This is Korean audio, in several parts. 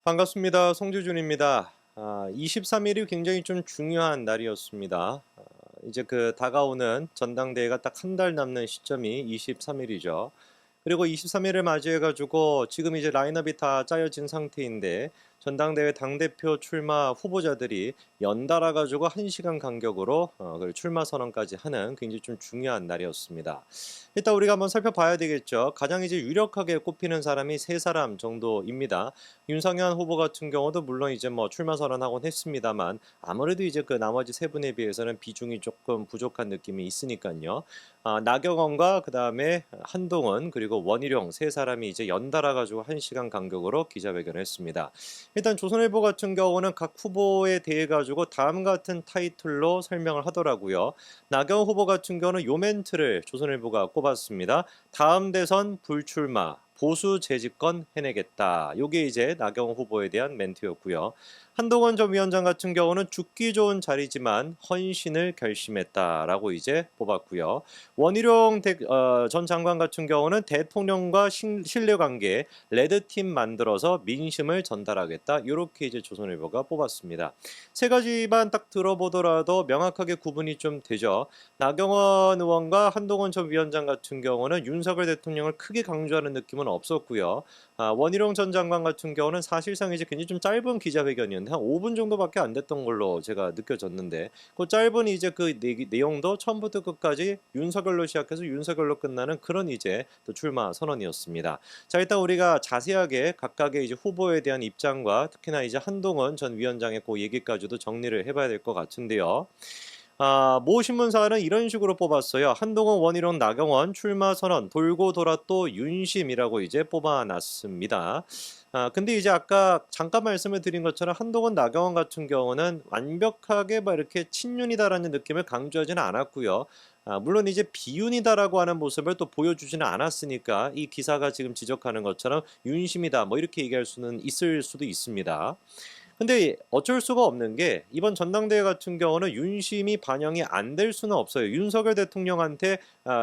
반갑습니다. 송주준입니다. 23일이 굉장히 좀 중요한 날이었습니다. 이제 다가오는 전당대회가 딱 한 달 남는 시점이 23일이죠. 그리고 23일을 맞이해 가지고 지금 이제 라인업이 다 짜여진 상태인데 전당대회 당대표 출마 후보자들이 연달아 가지고 1시간 간격으로 그 출마 선언까지 하는 굉장히 좀 중요한 날이었습니다. 일단 우리가 한번 살펴봐야 되겠죠. 가장 이제 유력하게 꼽히는 사람이 세 사람 정도입니다. 윤상현 후보 같은 경우도 물론 이제 뭐 출마 선언하곤 했습니다만 아무래도 이제 그 나머지 세 분에 비해서는 비중이 조금 부족한 느낌이 있으니까요. 나경원과 그다음에 한동훈 그리고 원희룡 세 사람이 이제 연달아 가지고 1시간 간격으로 기자회견을 했습니다. 일단 조선일보 같은 경우는 각 후보에 대해 가지고 다음 같은 타이틀로 설명을 하더라고요. 나경원 후보 같은 경우는 요 멘트를 조선일보가 꼽았습니다. 다음 대선 불출마, 보수 재집권 해내겠다. 요게 이제 나경원 후보에 대한 멘트였고요. 한동훈 전 위원장 같은 경우는 죽기 좋은 자리지만 헌신을 결심했다라고 이제 뽑았고요. 원희룡 전 장관 같은 경우는 대통령과 신뢰관계 레드팀 만들어서 민심을 전달하겠다. 이렇게 이제 조선일보가 뽑았습니다. 세 가지만 딱 들어보더라도 명확하게 구분이 좀 되죠. 나경원 의원과 한동훈 전 위원장 같은 경우는 윤석열 대통령을 크게 강조하는 느낌은 없었고요. 원희룡 전 장관 같은 경우는 사실상 이제 굉장히 좀 짧은 기자회견이었는데 한 5분 정도밖에 안 됐던 걸로 제가 느껴졌는데 그 짧은 이제 그 내용도 처음부터 끝까지 윤석열로 시작해서 윤석열로 끝나는 그런 이제 또 출마 선언이었습니다. 자, 일단 우리가 자세하게 각각의 이제 후보에 대한 입장과 특히나 이제 한동훈 전 위원장의 그 얘기까지도 정리를 해봐야 될 것 같은데요. 모 신문사는 이런 식으로 뽑았어요. 한동훈, 원희룡, 나경원 출마 선언 돌고 돌아 또 윤심이라고 이제 뽑아놨습니다. 근데 이제 아까 잠깐 말씀을 드린 것처럼 한동훈, 나경원 같은 경우는 완벽하게 막 이렇게 친윤이다라는 느낌을 강조하지는 않았고요. 물론 이제 비윤이다라고 하는 모습을 또 보여주지는 않았으니까 이 기사가 지금 지적하는 것처럼 윤심이다 뭐 이렇게 얘기할 수는 있을 수도 있습니다. 근데 어쩔 수가 없는 게 이번 전당대회 같은 경우는 윤심이 반영이 안 될 수는 없어요. 윤석열 대통령한테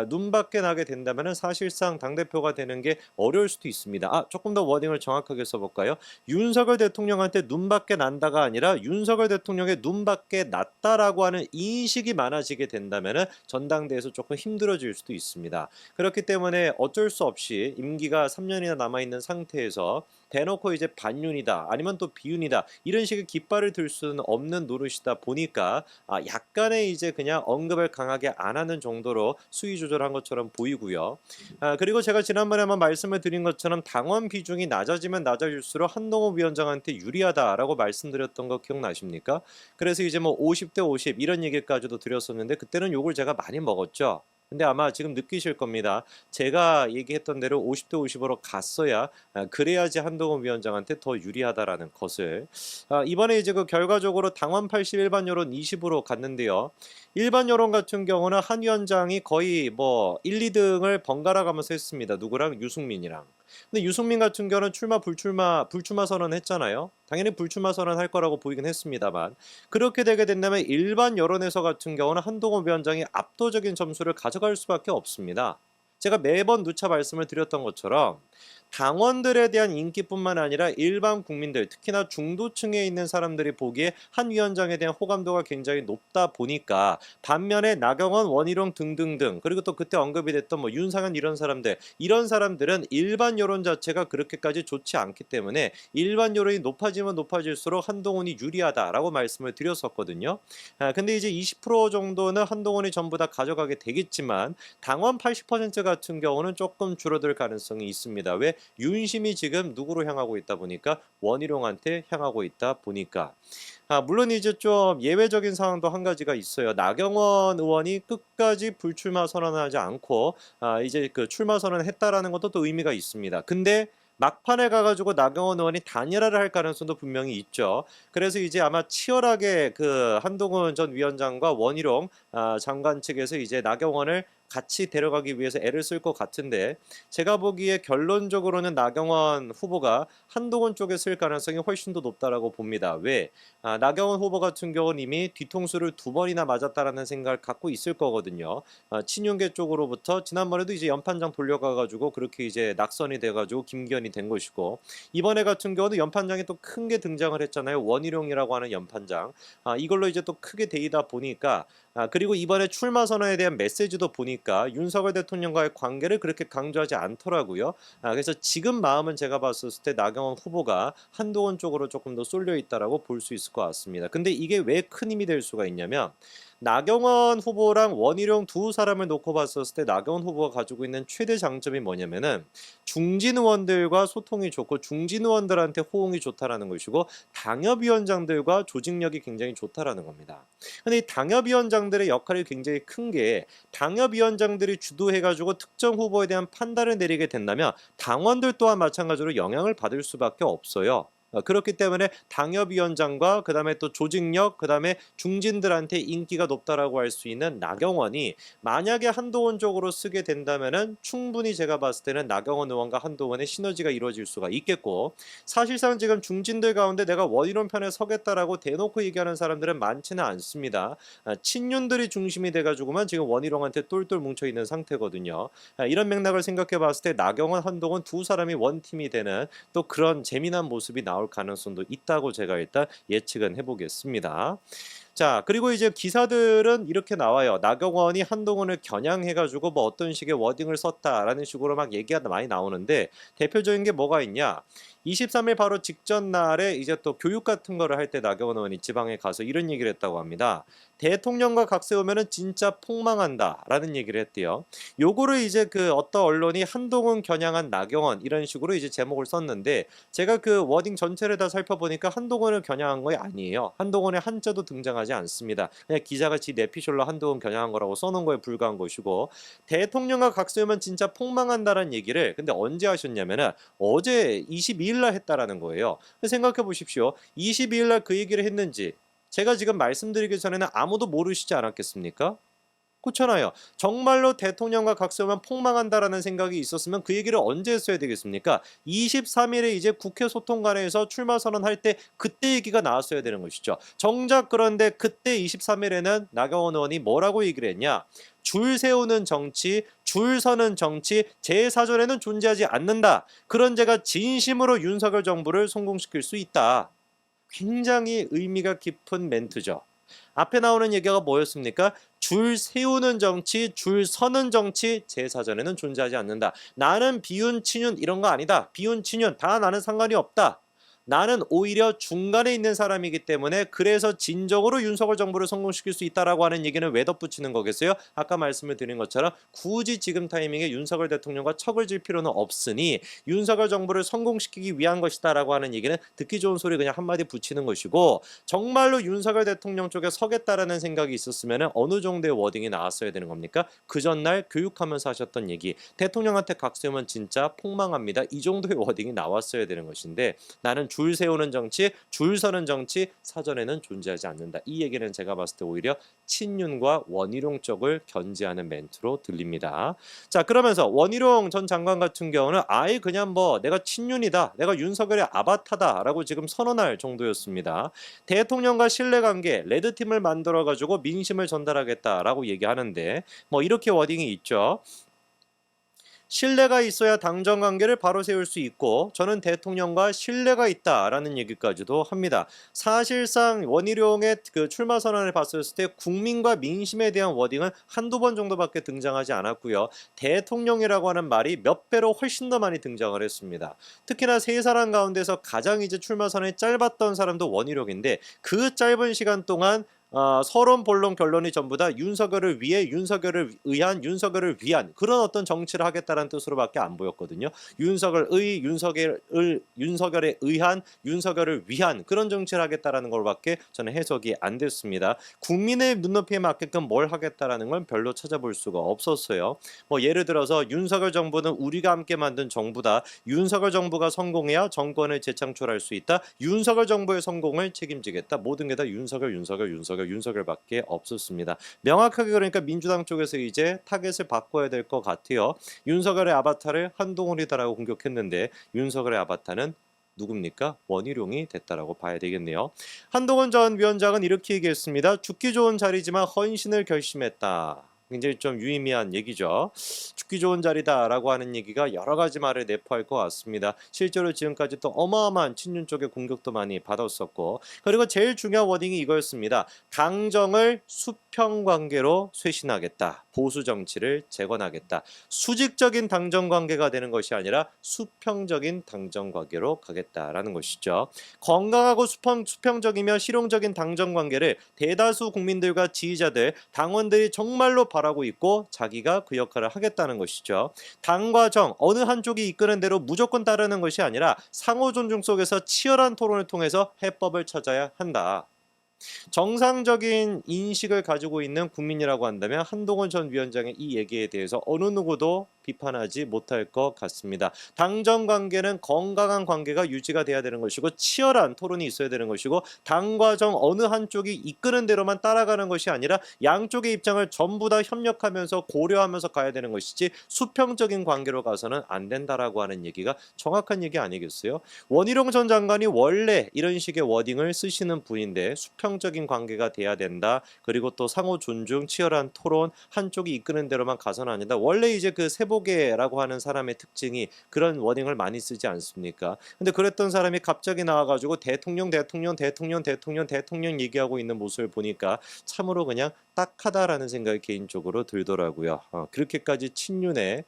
눈밖에 나게 된다면은 사실상 당대표가 되는 게 어려울 수도 있습니다. 조금 더 워딩을 정확하게 써볼까요? 윤석열 대통령한테 눈밖에 난다가 아니라 윤석열 대통령의 눈밖에 났다라고 하는 인식이 많아지게 된다면은 전당대회에서 조금 힘들어질 수도 있습니다. 그렇기 때문에 어쩔 수 없이 임기가 3년이나 남아있는 상태에서 대놓고 이제 반윤이다 아니면 또 비윤이다 이런 식의 깃발을 들 수는 없는 노릇이다 보니까 약간의 이제 그냥 언급을 강하게 안 하는 정도로 수위 조절한 것처럼 보이고요. 그리고 제가 지난번에 한번 말씀을 드린 것처럼 당원 비중이 낮아지면 낮아질수록 한동훈 위원장한테 유리하다라고 말씀드렸던 거 기억나십니까? 그래서 이제 뭐 50대 50 이런 얘기까지도 드렸었는데 그때는 욕을 제가 많이 먹었죠. 근데 아마 지금 느끼실 겁니다. 제가 얘기했던 대로 50대 50으로 갔어야 그래야지 한동훈 위원장한테 더 유리하다라는 것을 이번에 이제 그 결과적으로 당원 80 일반 여론 20으로 갔는데요. 일반 여론 같은 경우는 한 위원장이 거의 뭐 1, 2등을 번갈아 가면서 했습니다. 누구랑? 유승민이랑. 근데 유승민 같은 경우는 불출마 선언했잖아요. 당연히 불출마 선언할 거라고 보이긴 했습니다만 그렇게 되게 된다면 일반 여론에서 같은 경우는 한동훈 위원장이 압도적인 점수를 가져갈 수밖에 없습니다. 제가 매번 누차 말씀을 드렸던 것처럼 당원들에 대한 인기뿐만 아니라 일반 국민들, 특히나 중도층에 있는 사람들이 보기에 한 위원장에 대한 호감도가 굉장히 높다 보니까 반면에 나경원, 원희룡 등등등 그리고 또 그때 언급이 됐던 뭐 윤상현 이런 사람들은 일반 여론 자체가 그렇게까지 좋지 않기 때문에 일반 여론이 높아지면 높아질수록 한동훈이 유리하다라고 말씀을 드렸었거든요. 근데 이제 20% 정도는 한동훈이 전부 다 가져가게 되겠지만 당원 80% 같은 경우는 조금 줄어들 가능성이 있습니다. 왜? 윤심이 지금 누구로 향하고 있다 보니까 원희룡한테 향하고 있다 보니까 물론 이제 좀 예외적인 상황도 한 가지가 있어요. 나경원 의원이 끝까지 불출마 선언하지 않고 이제 그 출마 선언했다라는 것도 또 의미가 있습니다. 근데 막판에 가가지고 나경원 의원이 단일화를 할 가능성도 분명히 있죠. 그래서 이제 아마 치열하게 그 한동훈 전 위원장과 원희룡 장관 측에서 이제 나경원을 같이 데려가기 위해서 애를 쓸 것 같은데 제가 보기에 결론적으로는 나경원 후보가 한동훈 쪽에 쓸 가능성이 훨씬 더 높다라고 봅니다. 왜? 나경원 후보 같은 경우는 이미 뒤통수를 2번이나 맞았다라는 생각을 갖고 있을 거거든요. 친윤계 쪽으로부터 지난번에도 이제 연판장 돌려가가지고 그렇게 이제 낙선이 돼가지고 김기현이 된 것이고 이번에 같은 경우도 연판장이 또 큰 게 등장을 했잖아요. 원희룡이라고 하는 연판장. 이걸로 이제 또 크게 데이다 보니까 그리고 이번에 출마 선언에 대한 메시지도 보니까 윤석열 대통령과의 관계를 그렇게 강조하지 않더라고요. 그래서 지금 마음은 제가 봤을 때 나경원 후보가 한동훈 쪽으로 조금 더 쏠려 있다라고 볼 수 있을 것 같습니다. 근데 이게 왜 큰 힘이 될 수가 있냐면 나경원 후보랑 원희룡 두 사람을 놓고 봤었을 때 나경원 후보가 가지고 있는 최대 장점이 뭐냐면은 중진 의원들과 소통이 좋고 중진 의원들한테 호응이 좋다라는 것이고 당협위원장들과 조직력이 굉장히 좋다라는 겁니다. 근데 이 당협위원장들의 역할이 굉장히 큰 게 당협위원장들이 주도해가지고 특정 후보에 대한 판단을 내리게 된다면 당원들 또한 마찬가지로 영향을 받을 수밖에 없어요. 그렇기 때문에 당협위원장과 그다음에 또 조직력 그다음에 중진들한테 인기가 높다라고 할 수 있는 나경원이 만약에 한동훈 쪽으로 쓰게 된다면은 충분히 제가 봤을 때는 나경원 의원과 한동훈의 시너지가 이루어질 수가 있겠고 사실상 지금 중진들 가운데 내가 원희룡 편에 서겠다라고 대놓고 얘기하는 사람들은 많지는 않습니다. 친윤들이 중심이 돼가지고만 지금 원희룡한테 똘똘 뭉쳐 있는 상태거든요. 이런 맥락을 생각해 봤을 때 나경원, 한동훈 두 사람이 원팀이 되는 또 그런 재미난 모습이 나올 가능성도 있다고 제가 일단 예측은 해보겠습니다. 자, 그리고 이제 기사들은 이렇게 나와요. 나경원이 한동훈을 겨냥해가지고 뭐 어떤 식의 워딩을 썼다라는 식으로 막 얘기가 많이 나오는데 대표적인 게 뭐가 있냐? 23일 바로 직전 날에 이제 또 교육 같은 거를 할 때 나경원 의원이 지방에 가서 이런 얘기를 했다고 합니다. 대통령과 각 세우면은 진짜 폭망한다라는 얘기를 했대요. 요거를 이제 그 어떤 언론이 한동훈 겨냥한 나경원 이런 식으로 이제 제목을 썼는데 제가 그 워딩 전체를 다 살펴보니까 한동훈을 겨냥한 거 아니에요. 한동훈의 한자도 등장하지 않습니다. 그냥 기자가 지 내피셜로 한동훈 겨냥한 거라고 써놓은 거에 불과한 것이고 대통령과 각 세우면 진짜 폭망한다라는 얘기를 근데 언제 하셨냐면은 어제 22일 날 했다라는 거예요. 생각해 보십시오. 22일 날 그 얘기를 했는지 제가 지금 말씀드리기 전에는 아무도 모르시지 않았겠습니까? 그렇잖아요. 정말로 대통령과 각 세우면 폭망한다라는 생각이 있었으면 그 얘기를 언제 했어야 되겠습니까? 23일에 이제 국회 소통관에서 출마 선언할 때 그때 얘기가 나왔어야 되는 것이죠. 정작 그런데 그때 23일에는 나경원 의원이 뭐라고 얘기를 했냐? 줄 세우는 정치, 줄 서는 정치, 제 사전에는 존재하지 않는다. 그런 제가 진심으로 윤석열 정부를 성공시킬 수 있다. 굉장히 의미가 깊은 멘트죠. 앞에 나오는 얘기가 뭐였습니까? 줄 세우는 정치, 줄 서는 정치, 제 사전에는 존재하지 않는다. 나는 비윤, 친윤 이런 거 아니다. 비윤, 친윤 다 나는 상관이 없다. 나는 오히려 중간에 있는 사람이기 때문에 그래서 진정으로 윤석열 정부를 성공시킬 수 있다라고 하는 얘기는 왜 덧붙이는 거겠어요? 아까 말씀을 드린 것처럼 굳이 지금 타이밍에 윤석열 대통령과 척을 질 필요는 없으니 윤석열 정부를 성공시키기 위한 것이다라고 하는 얘기는 듣기 좋은 소리 그냥 한마디 붙이는 것이고 정말로 윤석열 대통령 쪽에 서겠다라는 생각이 있었으면 어느 정도의 워딩이 나왔어야 되는 겁니까? 그 전날 교육하면서 하셨던 얘기 대통령한테 각세우면 진짜 폭망합니다. 이 정도의 워딩이 나왔어야 되는 것인데 나는 줄 세우는 정치, 줄 서는 정치 사전에는 존재하지 않는다. 이 얘기는 제가 봤을 때 오히려 친윤과 원희룡 쪽을 견지하는 멘트로 들립니다. 자, 그러면서 원희룡 전 장관 같은 경우는 아예 그냥 뭐 내가 친윤이다, 내가 윤석열의 아바타다라고 지금 선언할 정도였습니다. 대통령과 신뢰관계, 레드팀을 만들어가지고 민심을 전달하겠다라고 얘기하는데 뭐 이렇게 워딩이 있죠. 신뢰가 있어야 당정 관계를 바로 세울 수 있고 저는 대통령과 신뢰가 있다라는 얘기까지도 합니다. 사실상 원희룡의 그 출마 선언을 봤을 때 국민과 민심에 대한 워딩은 한두 번 정도밖에 등장하지 않았고요. 대통령이라고 하는 말이 몇 배로 훨씬 더 많이 등장을 했습니다. 특히나 세 사람 가운데서 가장 이제 출마 선언이 짧았던 사람도 원희룡인데 그 짧은 시간 동안 서론, 본론, 결론이 전부 다 윤석열을 위해, 윤석열을 의한, 윤석열을 위한 그런 어떤 정치를 하겠다는 뜻으로밖에 안 보였거든요. 윤석열의, 윤석열에 의한, 윤석열을 위한 그런 정치를 하겠다라는 걸밖에 저는 해석이 안 됐습니다. 국민의 눈높이에 맞게끔 뭘 하겠다라는 건 별로 찾아볼 수가 없었어요. 뭐 예를 들어서 윤석열 정부는 우리가 함께 만든 정부다. 윤석열 정부가 성공해야 정권을 재창출할 수 있다. 윤석열 정부의 성공을 책임지겠다. 모든 게 다 윤석열, 윤석열, 윤석열. 윤석열, 윤석열밖에 없었습니다. 명확하게 그러니까 민주당 쪽에서 이제 타겟을 바꿔야 될 것 같아요. 윤석열의 아바타를 한동훈이다라고 공격했는데 윤석열의 아바타는 누굽니까? 원희룡이 됐다라고 봐야 되겠네요. 한동훈 전 위원장은 이렇게 얘기했습니다. 죽기 좋은 자리지만 헌신을 결심했다. 굉장히 좀 유의미한 얘기죠. 죽기 좋은 자리다라고 하는 얘기가 여러 가지 말을 내포할 것 같습니다. 실제로 지금까지 또 어마어마한 친윤 쪽의 공격도 많이 받았었고, 그리고 제일 중요한 워딩이 이거였습니다. 당정을 수평 관계로 쇄신하겠다. 보수 정치를 재건하겠다. 수직적인 당정 관계가 되는 것이 아니라 수평적인 당정 관계로 가겠다라는 것이죠. 건강하고 수평적이며 실용적인 당정 관계를 대다수 국민들과 지지자들, 당원들이 정말로 바라고 있고 자기가 그 역할을 하겠다는 것이죠. 당과 정 어느 한쪽이 이끄는 대로 무조건 따르는 것이 아니라 상호 존중 속에서 치열한 토론을 통해서 해법을 찾아야 한다. 정상적인 인식을 가지고 있는 국민이라고 한다면 한동훈 전 위원장의 이 얘기에 대해서 어느 누구도 비판하지 못할 것 같습니다. 당정 관계는 건강한 관계가 유지가 돼야 되는 것이고 치열한 토론이 있어야 되는 것이고 당과 정 어느 한쪽이 이끄는 대로만 따라가는 것이 아니라 양쪽의 입장을 전부 다 협력하면서 고려하면서 가야 되는 것이지 수평적인 관계로 가서는 안 된다라고 하는 얘기가 정확한 얘기 아니겠어요? 원희룡 전 장관이 원래 이런 식의 워딩을 쓰시는 분인데 수평적인 관계가 돼야 된다. 그리고 또 상호 존중, 치열한 토론, 한쪽이 이끄는 대로만 가서는 아니다. 원래 이제 그 세보게라고 하는 사람의 특징이 그런 워딩을 많이 쓰지 않습니까? 근데 그랬던 사람이 갑자기 나와가지고 대통령 얘기하고 있는 모습을 보니까 참으로 그냥 딱하다라는 생각이 개인적으로 들더라고요. 그렇게까지 친윤에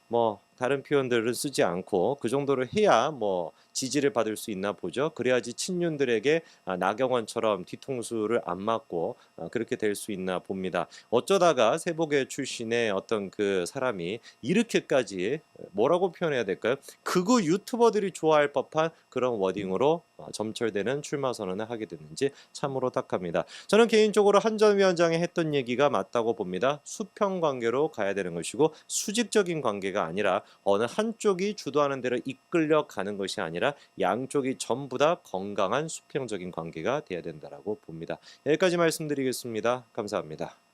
뭐 다른 표현들을 쓰지 않고 그 정도로 해야 뭐 지지를 받을 수 있나 보죠. 그래야지 친윤들에게 나경원처럼 뒤통수를 안 맞고 그렇게 될 수 있나 봅니다. 어쩌다가 세보계 출신의 어떤 그 사람이 이렇게까지 뭐라고 표현해야 될까요? 극우 유튜버들이 좋아할 법한 그런 워딩으로 점철되는 출마 선언을 하게 됐는지 참으로 딱합니다. 저는 개인적으로 한 전 위원장이 했던 얘기가 맞다고 봅니다. 수평 관계로 가야 되는 것이고 수직적인 관계가 아니라 어느 한쪽이 주도하는 대로 이끌려 가는 것이 아니라 양쪽이 전부 다 건강한 수평적인 관계가 돼야 된다라고 봅니다. 여기까지 말씀드리겠습니다. 감사합니다.